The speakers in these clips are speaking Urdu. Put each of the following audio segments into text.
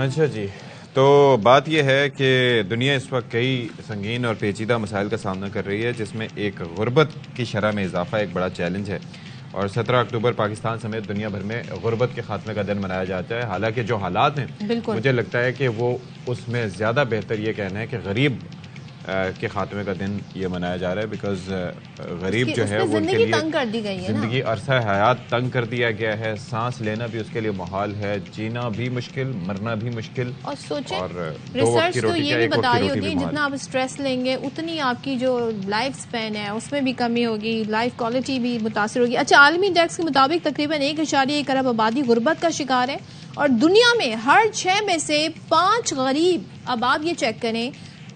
اچھا جی، تو بات یہ ہے کہ دنیا اس وقت کئی سنگین اور پیچیدہ مسائل کا سامنا کر رہی ہے، جس میں ایک غربت کی شرح میں اضافہ ایک بڑا چیلنج ہے، اور 17 اکتوبر پاکستان سمیت دنیا بھر میں غربت کے خاتمے کا دن منایا جاتا ہے۔ حالانکہ جو حالات ہیں مجھے لگتا ہے کہ وہ اس میں زیادہ بہتر یہ کہنا ہے کہ غریب کے خاتمے کا دن یہ منایا جا رہا ہے، بیکاز غریب جو ہے وہ ان کے لیے زندگی عرصہ حیات تنگ کر دیا گیا ہے، سانس لینا بھی اس کے لیے محال ہے، جینا بھی مشکل، مرنا بھی مشکل۔ اور سوچیں ریسرچ تو یہ بھی بتا رہی ہوتی ہے جتنا آپ اسٹریس لیں گے اتنی آپ کی جو لائف سپین ہے اس میں بھی کمی ہوگی، لائف کوالٹی بھی متاثر ہوگی۔ اچھا، عالمی انڈیکس کے مطابق تقریباً 1.1 ارب آبادی غربت کا شکار ہے، اور دنیا میں ہر 6 میں سے 5 غریب، اب آپ یہ چیک کریں،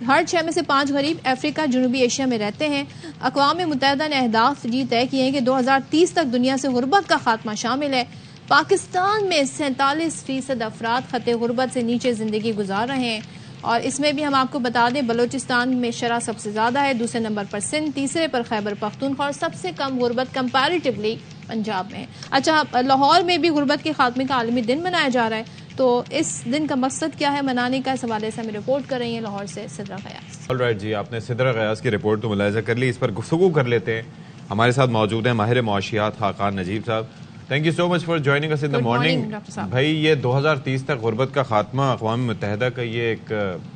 ہر 6 میں سے 5 غریب افریقہ جنوبی ایشیا میں رہتے ہیں۔ اقوام متحدہ نے اہداف طے کیے ہیں کہ 2030 تک دنیا سے غربت کا خاتمہ شامل ہے۔ پاکستان میں 47% افراد خط غربت سے نیچے زندگی گزار رہے ہیں، اور اس میں بھی ہم آپ کو بتا دیں بلوچستان میں شرح سب سے زیادہ ہے، دوسرے نمبر پر سندھ، تیسرے پر خیبر پختونخوا، اور سب سے کم غربت کمپیریٹیولی پنجاب میں ہے۔ اچھا، لاہور میں بھی غربت کے خاتمے کا عالمی دن منایا جا رہا ہے، تو اس دن کا مقصد کیا ہے منانے کا، اس حوالے سے ہمیں رپورٹ کر رہی ہیں لاہور سے سدرہ غیاث۔ آلرائٹ جی، آپ نے سدرہ غیاث کی رپورٹ تو ملاحظہ کر لی، اس پر گفتگو کر لیتے ہیں۔ ہمارے ساتھ موجود ہیں ماہر معاشیات خاقان نجیب صاحب۔ Thank you so much for joining us in the morning. بھائی، یہ 2030 تک غربت کا خاتمہ اقوام متحدہ کا یہ ایک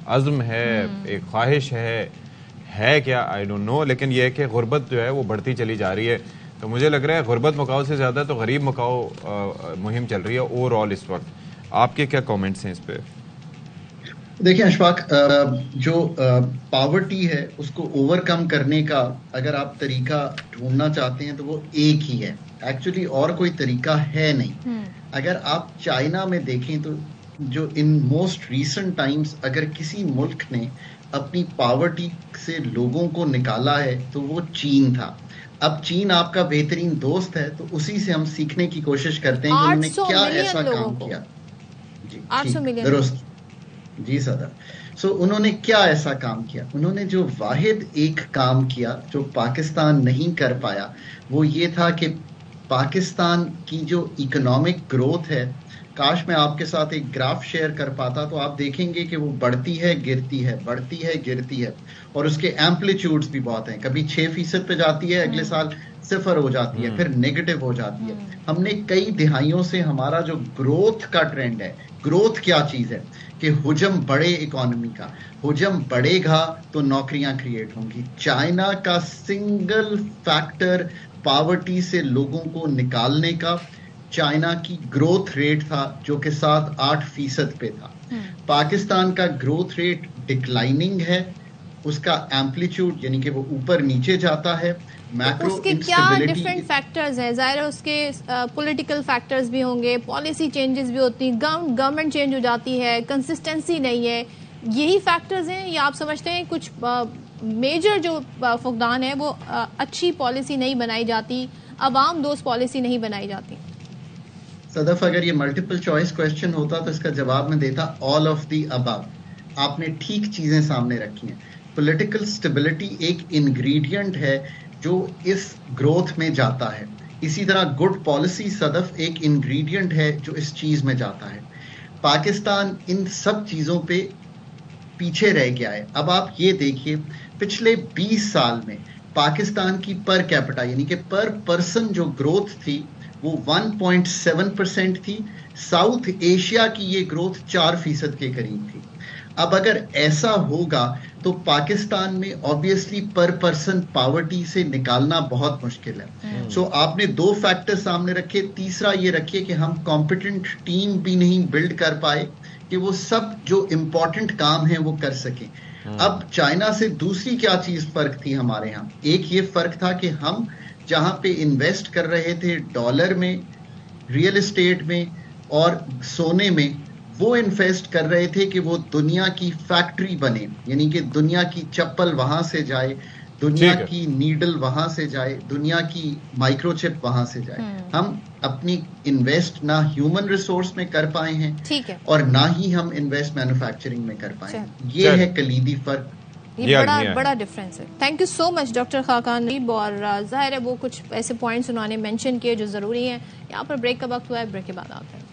عزم ہے، ایک خواہش ہے کیا آئی ڈونٹ نو، لیکن یہ ہے کہ غربت جو ہے وہ بڑھتی چلی جا رہی ہے، تو مجھے لگ رہا ہے غربت مکاؤ سے زیادہ تو غریب مکاؤ مہم چل رہی ہے اوور آل اس وقت۔ آپ کے کیا کامنٹس ہیں اس پہ؟ دیکھیں اشفاق، جو پاورٹی ہے اس کو اوور کم کرنے کا اگر آپ طریقہ ڈھونڈنا چاہتے ہیں تو وہ ایک ہی ہے، ایکچولی اور کوئی طریقہ ہے نہیں۔ اگر آپ چائنا میں دیکھیں تو جو ان موسٹ ریسنٹ ٹائمز اگر کسی ملک نے اپنی پاورٹی سے لوگوں کو نکالا ہے تو وہ چین تھا۔ اب چین آپ کا بہترین دوست ہے، تو اسی سے ہم سیکھنے کی کوشش کرتے ہیں کہ انہوں نے کیا ایسا کام کیا۔ جی درست، جی صدر۔ انہوں نے کیا ایسا کام کیا؟ انہوں نے جو واحد ایک کام کیا جو پاکستان نہیں کر پایا وہ یہ تھا کہ پاکستان کی جو اکنامک گروتھ ہے، کاش میں آپ کے ساتھ ایک گراف شیئر کر پاتا تو آپ دیکھیں گے کہ وہ بڑھتی ہے گرتی ہے، بڑھتی ہے گرتی ہے، اور اس کے ایمپلیٹیوڈز بھی بہت ہیں، کبھی 6% پہ جاتی ہے، اگلے سال 0 ہو جاتی ہے، پھر نیگیٹو ہو جاتی ہے۔ ہم نے کئی دہائیوں سے ہمارا جو گروتھ کا ٹرینڈ ہے، گروتھ کیا چیز ہے کہ حجم بڑھے، اکانومی کا حجم بڑھے گا تو نوکریاں کریٹ ہوں گی۔ چائنا کا سنگل فیکٹر پاورٹی سے لوگوں کو نکالنے کا چائنا کی گروتھ ریٹ تھا جو کہ 7-8% پہ تھا۔ پاکستان کا گروتھ ریٹ ڈکلائننگ ہے، اس کا ایمپلیٹیوڈ یعنی کہ وہ اوپر نیچے جاتا ہے۔ اس کے کیا ڈفرینٹ فیکٹرز ہیں؟ ظاہر ہے اس کے پولیٹیکل فیکٹرز بھی ہوں گے، پالیسی چینجز بھی ہوتی ہیں، گورنمنٹ چینج ہو جاتی ہے، کنسسٹنسی نہیں ہے، یہی فیکٹرز ہیں، یا آپ سمجھتے ہیں کچھ میجر جو فقدان ہے وہ اچھی پالیسی نہیں بنائی جاتی، عوام دوست پالیسی نہیں بنائی جاتی؟ صدف، اگر یہ ملٹیپل چوائس کویسچن ہوتا تو اس کا جواب میں دیتا آل آف دی ابو۔ آپ نے ٹھیک چیزیں سامنے رکھی ہیں۔ پولیٹیکل سٹیبلٹی ایک انگریڈینٹ ہے جو اس گروتھ میں جاتا ہے، اسی طرح گڈ پالیسی صدف ایک انگریڈینٹ ہے جو اس چیز میں جاتا ہے۔ پاکستان ان سب چیزوں پہ پیچھے رہ گیا ہے۔ اب آپ یہ دیکھیے پچھلے 20 سال میں پاکستان کی پر کیپٹا یعنی کہ پر پرسن جو گروتھ تھی وہ 1.7% تھی، ساؤتھ ایشیا کی یہ گروتھ 4% کے قریب تھی۔ اب اگر ایسا ہوگا تو پاکستان میں آبویسلی پر پرسن پاورٹی سے نکالنا بہت مشکل ہے۔ آپ نے 2 فیکٹر سامنے رکھے، تیسرا یہ رکھیے کہ ہم کمپیٹنٹ ٹیم بھی نہیں بلڈ کر پائے کہ وہ سب جو امپورٹنٹ کام ہیں وہ کر سکیں۔ اب چائنا سے دوسری کیا چیز فرق تھی ہمارے ہاں؟ ایک یہ فرق تھا کہ ہم جہاں پہ انویسٹ کر رہے تھے ڈالر میں، ریئل اسٹیٹ میں اور سونے میں، وہ انویسٹ کر رہے تھے کہ وہ دنیا کی فیکٹری بنے، یعنی کہ دنیا کی چپل وہاں سے جائے، دنیا کی نیڈل وہاں سے جائے، دنیا کی مائکرو چپ وہاں سے جائے۔ ہم اپنی انویسٹ نہ ہیومن ریسورس میں کر پائے ہیں اور نہ ہی ہم انویسٹ مینوفیکچرنگ میں کر پائے ہیں۔ یہ ہے کلیدی فرق، یہ بڑا ڈفرینس ہے۔ Thank you so much doctor Khaqan Najeeb, اور ظاہر ہے وہ کچھ ایسے پوائنٹس انہوں نے مینشن کیے جو ضروری ہیں۔ یہاں پر بریک کا وقت ہوا ہے، بریک کے بعد آتے ہیں۔